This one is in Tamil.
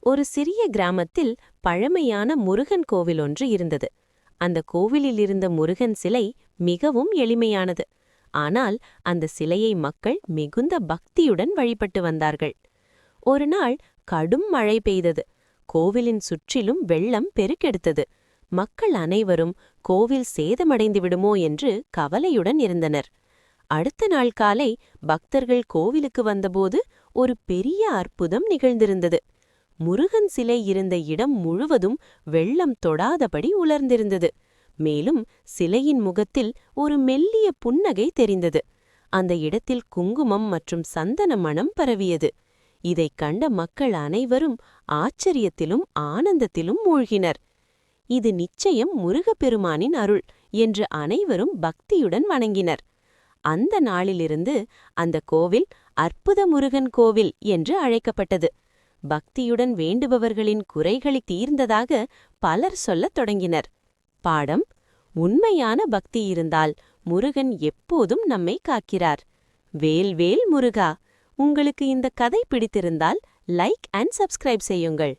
ஒரு சிறிய கிராமத்தில் பழமையான முருகன் கோவில் ஒன்று இருந்தது. அந்த கோவிலில் இருந்த முருகன் சிலை மிகவும் எளிமையானது. ஆனால் அந்த சிலையை மக்கள் மிகுந்த பக்தியுடன் வழிபட்டு வந்தார்கள். ஒரு நாள் கடும் மழை பெய்தது. கோவிலின் சுற்றிலும் வெள்ளம் பெருக்கெடுத்தது. மக்கள் அனைவரும் கோவில் சேதமடைந்து விடுமோ என்று கவலையுடன் இருந்தனர். அடுத்த நாள் காலை பக்தர்கள் கோவிலுக்கு வந்தபோது ஒரு பெரிய அற்புதம் நிகழ்ந்திருந்தது. முருகன் சிலை இருந்த இடம் முழுவதும் வெள்ளம் தொடாதபடி உலர்ந்திருந்தது. மேலும் சிலையின் முகத்தில் ஒரு மெல்லிய புன்னகை தெரிந்தது. அந்த இடத்தில் குங்குமம் மற்றும் சந்தன மணம் பரவியது. இதைக் கண்ட மக்கள் அனைவரும் ஆச்சரியத்திலும் ஆனந்தத்திலும் மூழ்கினர். இது நிச்சயம் முருகப்பெருமானின் அருள் என்று அனைவரும் பக்தியுடன் வணங்கினர். அந்த நாளிலிருந்து அந்த கோவில் அற்புத முருகன் கோவில் என்று அழைக்கப்பட்டது. பக்தியுடன் வேண்டுபவர்களின் குறைகளை தீர்ந்ததாக பலர் சொல்லத் தொடங்கினர். பாடம்: உண்மையான பக்தி இருந்தால் முருகன் எப்போதும் நம்மை காக்கிறார். வேல் வேல் முருகா! உங்களுக்கு இந்த கதை பிடித்திருந்தால் லைக் அண்ட் சப்ஸ்கிரைப் செய்யுங்கள்.